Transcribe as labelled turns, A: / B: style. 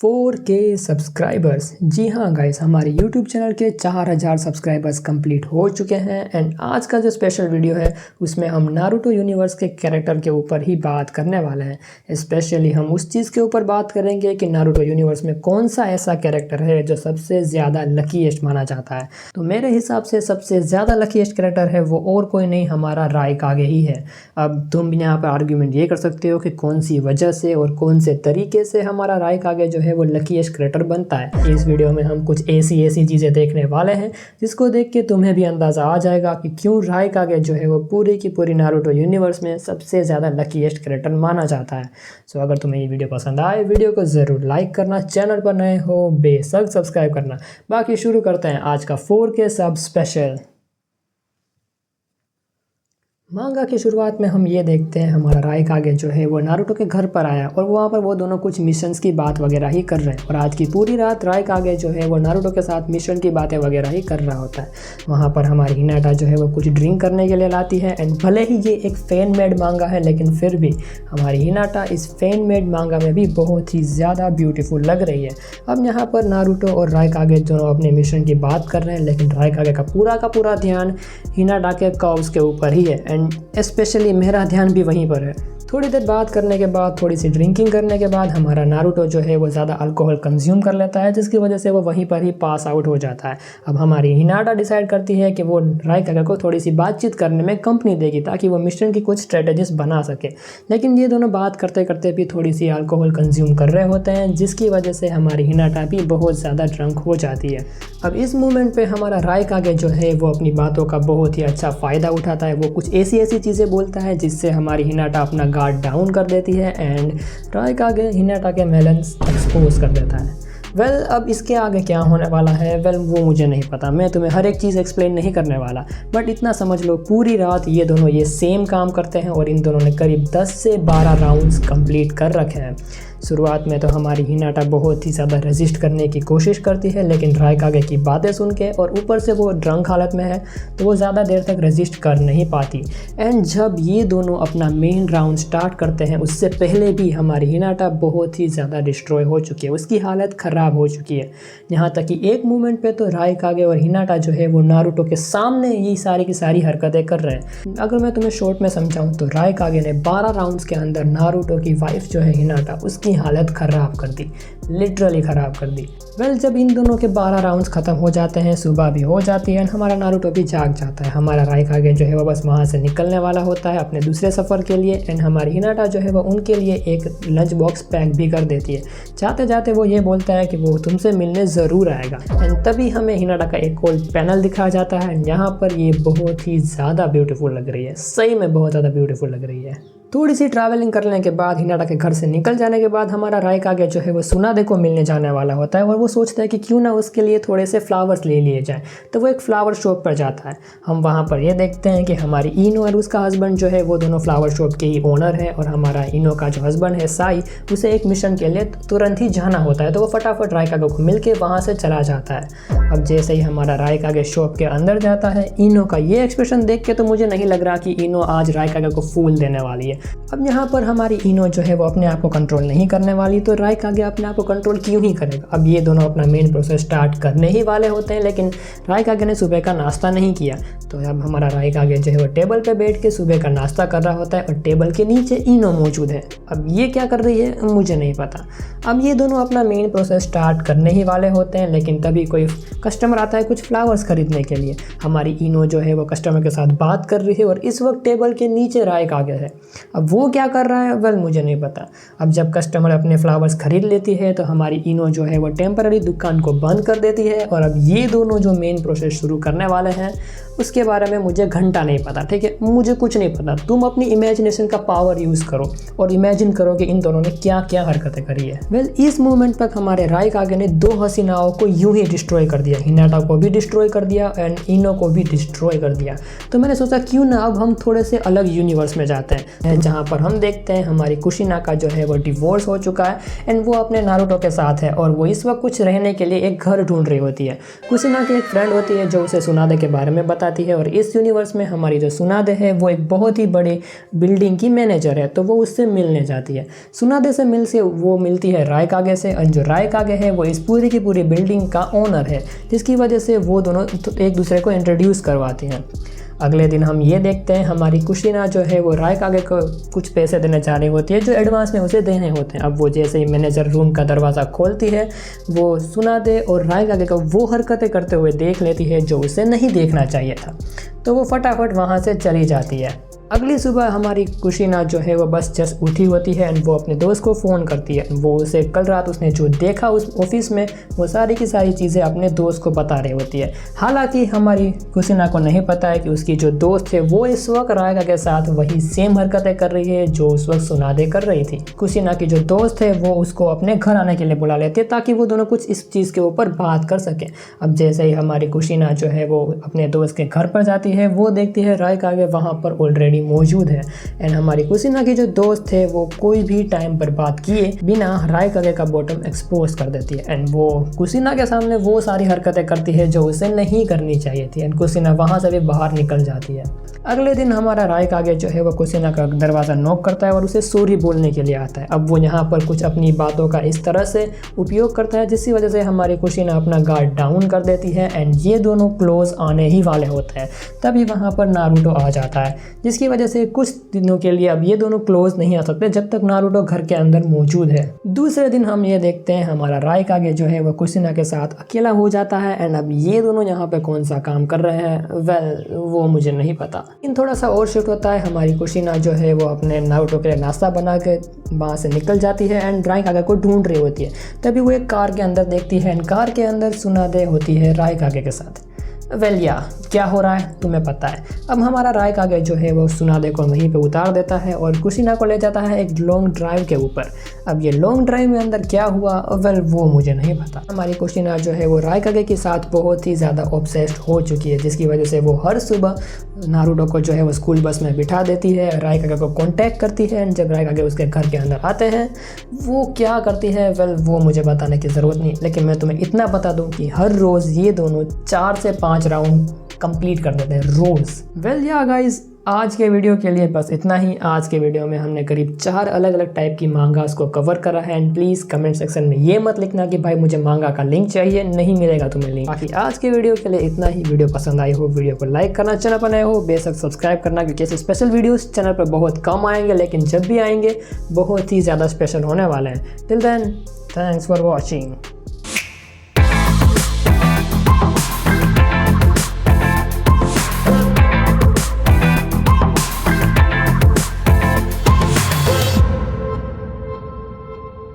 A: 4K subscribers. जी हाँ guys, हमारे YouTube channel के 4000 सब्सक्राइबर्स कंप्लीट हो चुके हैं। एंड आज का जो स्पेशल वीडियो है उसमें हम नारुतो यूनिवर्स के कैरेक्टर के ऊपर ही बात करने वाले हैं। स्पेशली हम उस चीज़ के ऊपर बात करेंगे कि नारुतो यूनिवर्स में कौन सा ऐसा कैरेक्टर है जो सबसे ज़्यादा लकीएस्ट माना जाता है। तो मेरे हिसाब से सबसे ज़्यादा लकीएस्ट कैरेक्टर है वो और कोई नहीं, हमारा राइकागे ही है। अब तुम यहाँ पर आर्ग्यूमेंट ये कर सकते हो कि कौन सी वजह से और कौन से तरीके से हमारा राइकागे जो है वो लकीएस्ट क्रिएटर बनता है। इस वीडियो में हम कुछ ऐसी चीज़ें देखने वाले हैं जिसको देख के तुम्हें भी अंदाज़ा आ जाएगा कि क्यों राइकागे जो है वो पूरी की पूरी नारुतो यूनिवर्स में सबसे ज़्यादा लकीएस्ट क्रिएटर माना जाता है। सो अगर तुम्हें ये वीडियो पसंद आए, वीडियो को ज़रूर लाइक करना, चैनल पर नए हो बेशक सब्सक्राइब करना। बाकी शुरू करते हैं आज का 4K सब स्पेशल। मांगा की शुरुआत में हम ये देखते हैं हमारा राइकागे जो है वो नारुतो के घर पर आया और वहाँ पर वो दोनों कुछ मिशंस की बात वगैरह ही कर रहे हैं। और आज की पूरी रात राइकागे जो है वो नारुतो के साथ मिशन की बातें वगैरह ही कर रहा होता है। वहाँ पर हमारी हिनाटा जो है वो कुछ ड्रिंक करने के लिए लाती है। एंड भले ही ये एक फैन मेड मांगा है लेकिन फिर भी हमारी हिनाटा इस फैन मेड मांगा में भी बहुत ही ज़्यादा ब्यूटीफुल लग रही है। अब यहाँ पर नारुतो और राइकागे दोनों अपने मिशन की बात कर रहे हैं लेकिन राइकागे का पूरा ध्यान हिनाटा के कर्व्स के ऊपर ही है। स्पेशली मेरा ध्यान भी वहीं पर है। थोड़ी देर बात करने के बाद, थोड़ी सी ड्रिंकिंग करने के बाद हमारा नारुतो जो है वो ज़्यादा अल्कोहल कंज्यूम कर लेता है जिसकी वजह से वो वहीं पर ही पास आउट हो जाता है। अब हमारी हिनाटा डिसाइड करती है कि वो राइकागे को थोड़ी सी बातचीत करने में कंपनी देगी ताकि वो मिशन की कुछ स्ट्रेटेजीज बना सके। लेकिन ये दोनों बात करते करते भी थोड़ी सी अल्कोहल कंज्यूम कर रहे होते हैं जिसकी वजह से हमारी हिनाटा भी बहुत ज़्यादा ड्रंक हो जाती है। अब इस मोमेंट पे हमारा राइकागे जो है वो अपनी बातों का बहुत ही अच्छा फ़ायदा उठाता है। वो कुछ ऐसी चीज़ें बोलता है जिससे हमारी हिनाटा अपना गार्ड डाउन कर देती है एंड राइकागे हिनाटा के मेलन्स एक्सपोज कर देता है। अब इसके आगे क्या होने वाला है वो मुझे नहीं पता। मैं तुम्हें हर एक चीज़ एक्सप्लेन नहीं करने वाला, बट इतना समझ लो पूरी रात ये दोनों ये सेम काम करते हैं और इन दोनों ने करीब 10 से 12 राउंड्स कंप्लीट कर रखे हैं। शुरुआत में तो हमारी हिनाटा बहुत ही ज़्यादा रेजिस्ट करने की कोशिश करती है लेकिन राइकागे की बातें सुन के और ऊपर से वो ड्रंक हालत में है तो वो ज़्यादा देर तक रेजिस्ट कर नहीं पाती। एंड जब ये दोनों अपना मेन राउंड स्टार्ट करते हैं उससे पहले भी हमारी हिनाटा बहुत ही ज़्यादा डिस्ट्रॉय हो चुकी है, उसकी हालत ख़राब हो चुकी है। यहाँ तक कि एक मोमेंट पे तो राइकागे और हिनाटा जो है वो नारुतो के सामने ये सारी की सारी हरकतें कर रहे हैं। अगर मैं तुम्हें शॉर्ट में समझाऊँ तो राइकागे ने 12 राउंड्स के अंदर नारुतो की वाइफ जो है हिनाटा उसकी हालत ख़राब कर दी, लिटरली ख़राब कर दी। जब इन दोनों के 12 राउंड्स ख़त्म हो जाते हैं, सुबह भी हो जाती है, हमारा नारुतो भी जाग जाता है। हमारा राइकागे जो है वो बस वहाँ से निकलने वाला होता है अपने दूसरे सफ़र के लिए। एंड हमारी हिनाटा जो है वो उनके लिए एक लंच बॉक्स पैक भी कर देती है। जाते जाते वो ये बोलता है कि वो तुमसे मिलने ज़रूर आएगा। एंड तभी हमें हिनाटा का एक और पैनल दिखाया जाता है। यहाँ पर ये बहुत ही ज़्यादा ब्यूटीफुल लग रही है, सही में बहुत ज़्यादा ब्यूटीफुल लग रही है। थोड़ी सी ट्रैवलिंग करने के बाद हिनाटा के घर से निकल जाने के बाद हमारा राइकागे जो है वो सुनादे को मिलने जाने वाला होता है और वो सोचता है कि क्यों ना उसके लिए थोड़े से फ्लावर्स ले लिए जाएं। तो वो एक फ्लावर शॉप पर जाता है। हम वहाँ पर ये देखते हैं कि हमारी इनो और उसका हस्बैंड जो है वो दोनों फ्लावर शॉप के ही ओनर है और हमारा इनो का जो हस्बैंड है साई, उसे एक मिशन के लिए तुरंत ही जाना होता है तो वो फटाफट राइकागे को मिल के वहाँ से चला जाता है। अब जैसे ही हमारा राइकागे शॉप के अंदर जाता है, इनो का ये एक्सप्रेशन देख के तो मुझे नहीं लग रहा कि इनो आज राइकागे को फूल देने वाली है। अब यहाँ पर हमारी इनो जो है वो अपने आप को कंट्रोल नहीं करने वाली तो राइकागे अपने आप को कंट्रोल क्यों ही करेगा। अब ये दोनों अपना मेन प्रोसेस स्टार्ट करने ही वाले होते हैं लेकिन राइकागे ने सुबह का नाश्ता नहीं किया। तो अब हमारा राइकागे जो है वो टेबल पे बैठ के सुबह का नाश्ता कर रहा होता है और टेबल के नीचे इनो मौजूद है। अब ये क्या कर रही है मुझे नहीं पता। अब ये दोनों अपना मेन प्रोसेस स्टार्ट करने ही वाले होते हैं लेकिन तभी कोई कस्टमर आता है कुछ फ्लावर्स खरीदने के लिए। हमारी इनो जो है वो कस्टमर के साथ बात कर रही है और इस वक्त टेबल के नीचे राइकागे है। अब वो क्या कर रहा है मुझे नहीं पता। अब जब कस्टमर अपने फ्लावर्स खरीद लेती है तो हमारी इनो जो है वो टेम्पररी दुकान को बंद कर देती है और अब ये दोनों जो मेन प्रोसेस शुरू करने वाले हैं उसके बारे में मुझे घंटा नहीं पता, ठीक है, मुझे कुछ नहीं पता। तुम अपनी इमेजिनेशन का पावर यूज़ करो और इमेजिन करो कि इन दोनों ने क्या क्या हरकतें करी है। इस मोमेंट तक हमारे राइकागे ने 2 हसीनाओं को यूं ही डिस्ट्रॉय कर दिया, हिनाटा को भी डिस्ट्रॉय कर दिया एंड इनो को भी डिस्ट्रॉय कर दिया। तो मैंने सोचा क्यों ना अब हम थोड़े से अलग यूनिवर्स में जाते हैं। जहाँ पर हम देखते हैं हमारी कुशिना का जो है वो डिवोर्स हो चुका है एंड वो अपने नारुतो के साथ है और वो इस वक्त कुछ रहने के लिए एक घर ढूंढ रही होती है। कुशिना की एक फ्रेंड होती है जो उसे सुनादे के बारे में बताती है और इस यूनिवर्स में हमारी जो सुनादे है वो एक बहुत ही बड़ी बिल्डिंग की मैनेजर है, तो वो उससे मिलने जाती है। सुनादे से वो मिलती है रायकागे से और जो रायकागे है वो इस पूरी की पूरी बिल्डिंग का ओनर है, जिसकी वजह से वो दोनों एक दूसरे को इंट्रोड्यूस करवाते हैं। अगले दिन हम ये देखते हैं हमारी कुशिना जो है वो रायकागे को कुछ पैसे देने जा रही होती है जो एडवांस में उसे देने होते हैं। अब वो जैसे ही मैनेजर रूम का दरवाज़ा खोलती है वो सुनादे और रायकागे को वो हरकतें करते हुए देख लेती है जो उसे नहीं देखना चाहिए था, तो वो फटाफट वहाँ से चली जाती है। अगली सुबह हमारी कुशिना जो है वो बस जस्ट उठी होती है एंड वो अपने दोस्त को फ़ोन करती है। वो उसे कल रात उसने जो देखा उस ऑफिस में वो सारी की सारी चीज़ें अपने दोस्त को बता रही होती है। हालांकि हमारी कुशिना को नहीं पता है कि उसकी जो दोस्त है वो इस वक्त रायका के साथ वही सेम हरकतें कर रही है जो उस वक्त सुनादे कर रही थी। कुशिना की जो दोस्त है वो उसको अपने घर आने के लिए बुला लेती है ताकि वो दोनों कुछ इस चीज़ के ऊपर बात कर सकें। अब जैसे ही हमारी कुशिना जो है वो अपने दोस्त के घर पर जाती है वो देखती है रायकागे वहाँ पर ऑलरेडी मौजूद है एंड हमारी कुशिना की जो दोस्त है वो कोई भी टाइम पर बात किए बिना रायकागे का बॉटम एक्सपोज कर देती है एंड वो कुशिना के सामने वो सारी हरकतें करती है जो उसे नहीं करनी चाहिए थी एंड कुशिना वहाँ से भी बाहर निकल जाती है। अगले दिन हमारा रायकागे जो है वो कुशिना का दरवाज़ा नॉक करता है और उसे सॉरी बोलने के लिए आता है। अब वो यहाँ पर कुछ अपनी बातों का इस तरह से उपयोग करता है जिसकी वजह से हमारी कुशिना अपना गार्ड डाउन कर देती है एंड ये दोनों क्लोज आने ही वाले होते हैं। तभी वहाँ पर नारुतो आ जाता है जिसकी वजह से कुछ दिनों के लिए अब ये दोनों क्लोज नहीं आ सकते जब तक नारुतो घर के अंदर मौजूद है। दूसरे दिन हम ये देखते हैं हमारा रायकागे जो है वो कुशिना के साथ अकेला हो जाता है एंड अब ये दोनों यहाँ पे कौन सा काम कर रहे हैं वो मुझे नहीं पता। इन थोड़ा सा और शिफ्ट होता है हमारी कुशिना जो है वो अपने नारुतो के लिए नाश्ता बना के वहाँ से निकल जाती है एंड रायकागे को ढूंढ रही होती है। तभी वो एक कार के अंदर देखती है एंड कार के अंदर सुनादे होती है रायकागे के साथ। क्या हो रहा है तुम्हें पता है। अब हमारा रायकागे जो है वो सुनादे को वहीं पे उतार देता है और कुशिना को ले जाता है एक लॉन्ग ड्राइव के ऊपर। अब ये लॉन्ग ड्राइव में अंदर क्या हुआ वो मुझे नहीं पता। हमारी कुशिना जो है वो रायकागे के साथ बहुत ही ज़्यादा ऑब्सेस्ड हो चुकी है जिसकी वजह से वो हर सुबह नारुतो को जो है वो स्कूल बस में बिठा देती है, रायकागे को कॉन्टैक्ट करती है एंड जब रायकागे उसके घर के अंदर आते हैं वो क्या करती है वो मुझे बताने की ज़रूरत नहीं, लेकिन मैं तुम्हें इतना बता दूं कि हर रोज़ ये दोनों 4 से 5 राउंड कंप्लीट कर देते हैं रोज़। या गाइस आज के वीडियो के लिए बस इतना ही। आज के वीडियो में हमने करीब 4 अलग अलग टाइप की मांगास को कवर करा है एंड प्लीज़ कमेंट सेक्शन में ये मत लिखना कि भाई मुझे मांगा का लिंक चाहिए, नहीं मिलेगा तुम्हें लिंक। बाकी आज के वीडियो के लिए इतना ही। वीडियो पसंद आई हो वीडियो को लाइक करना, चैनल पर नए हो बेशक सब्सक्राइब करना क्योंकि ऐसे स्पेशल वीडियोस चैनल पर बहुत कम आएंगे लेकिन जब भी आएंगे बहुत ही ज़्यादा स्पेशल होने वाले हैं। Till then thanks for watching.